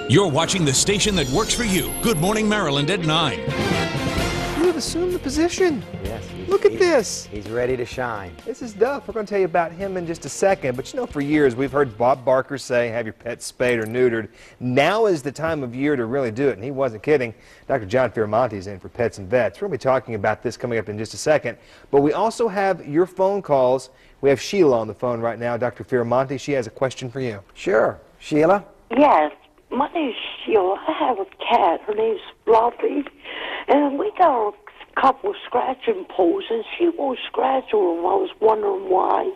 You're watching the station that works for you. Good Morning Maryland at 9. You have assumed the position. Yes. Look at this. He's ready to shine. This is Duff. We're going to tell you about him in just a second. But you know, for years we've heard Bob Barker say, have your pet spayed or neutered. Now is the time of year to really do it. And he wasn't kidding. Dr. John Fioramonte is in for Pets and Vets. We're going to be talking about this coming up in just a second. But we also have your phone calls. We have Sheila on the phone right now. Dr. Fioramonte, she has a question for you. Sure. Sheila? Yes, my name's Sheila. I have a cat. Her name's Fluffy. And we got a couple of scratching pulls, and she won't scratch on them. I was wondering why.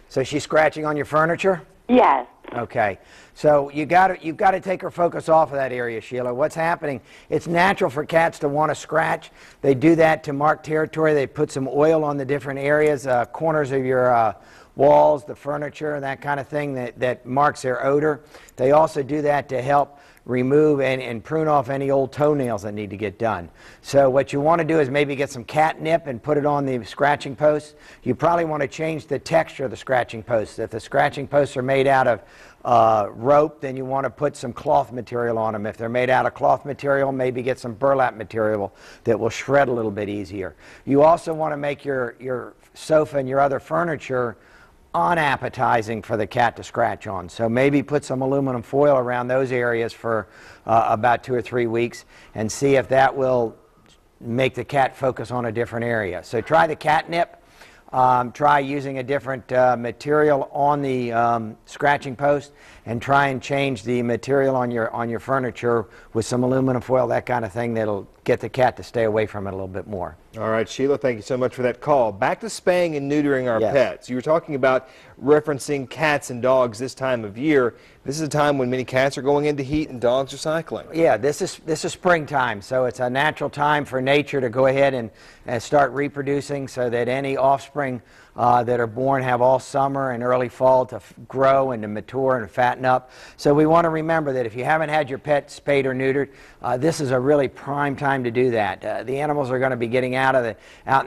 So she's scratching on your furniture? Yes. Okay. So you've got to take her focus off of that area, Sheila. What's happening, it's natural for cats to want to scratch. They do that to mark territory. They put some oil on the different areas, corners of your walls, the furniture, and that kind of thing that marks their odor. They also do that to help remove and prune off any old toenails that need to get done. So what you want to do is maybe get some catnip and put it on the scratching posts. You probably want to change the texture of the scratching posts. If the scratching posts are made out of rope, then you want to put some cloth material on them. If they're made out of cloth material, maybe get some burlap material that will shred a little bit easier. You also want to make your sofa and your other furniture unappetizing for the cat to scratch on. So maybe put some aluminum foil around those areas for about 2 or 3 weeks and see if that will make the cat focus on a different area. So try the catnip. Try using a different material on the scratching post, and try and change the material on your furniture with some aluminum foil, that kind of thing that'll get the cat to stay away from it a little bit more. All right, Sheila, thank you so much for that call. Back to spaying and neutering our Yes. pets. You were talking about referencing cats and dogs this time of year. This is a time when many cats are going into heat and dogs are cycling. Yeah, this is springtime, so it's a natural time for nature to go ahead and start reproducing, so that any offspring that are born have all summer and early fall to grow and to mature and fatten up. So we want to remember that if you haven't had your pet spayed or neutered, this is a really prime time to do that. The animals are going to be getting out in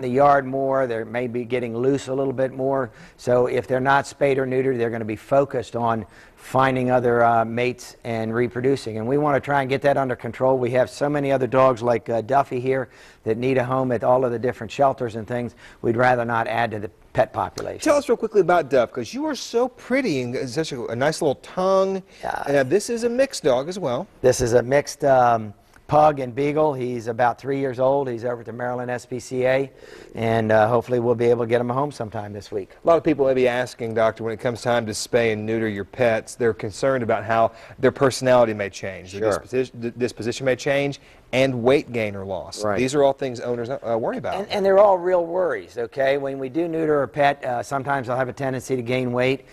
the yard more. They may be getting loose a little bit more. So if they're not spayed or neutered, they're going to be focused on finding other mates and reproducing. And we want to try and get that under control. We have so many other dogs like Duffy here that need a home at all of the different shelters and things. We'd rather not add to the pet population. Tell us real quickly about Duff, because you are so pretty and such a nice little tongue. This is a mixed dog as well. This is a mixed pug and beagle. He's about 3 years old. He's over at the Maryland SPCA, and hopefully we'll be able to get him home sometime this week. A lot of people may be asking, Doctor, when it comes time to spay and neuter your pets, they're concerned about how their personality may change, Sure. the disposition may change, and weight gain or loss. Right. These are all things owners worry about. And they're all real worries, okay? When we do neuter a pet, sometimes they'll have a tendency to gain weight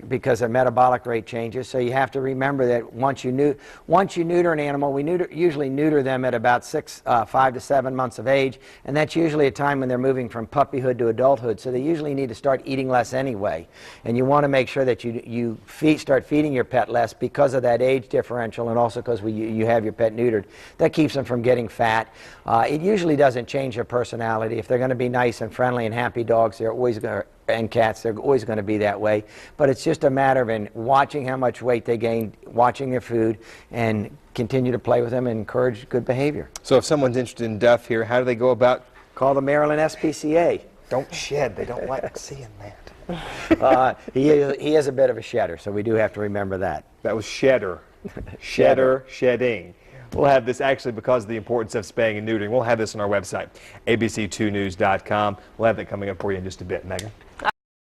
because their metabolic rate changes. So you have to remember that once you neuter an animal, we usually neuter them at about 5 to 7 months of age, and that's usually a time when they're moving from puppyhood to adulthood. So they usually need to start eating less anyway. And you want to make sure that you start feeding your pet less because of that age differential, and also because you have your pet neutered. That keeps them from getting fat. It usually doesn't change their personality. If they're going to be nice and friendly and happy dogs, they're always going to, and cats, they're always going to be that way. But it's just a matter of watching how much weight they gain, watching their food, and continue to play with them and encourage good behavior. So if someone's interested in Duff here, how do they go about? Call the Maryland SPCA. Don't shed. They don't like seeing that. He is a bit of a shedder, so we do have to remember that. That was shedder. Shedder, shedding. We'll have this, actually, because of the importance of spaying and neutering, we'll have this on our website, abc2news.com. We'll have that coming up for you in just a bit. Megan?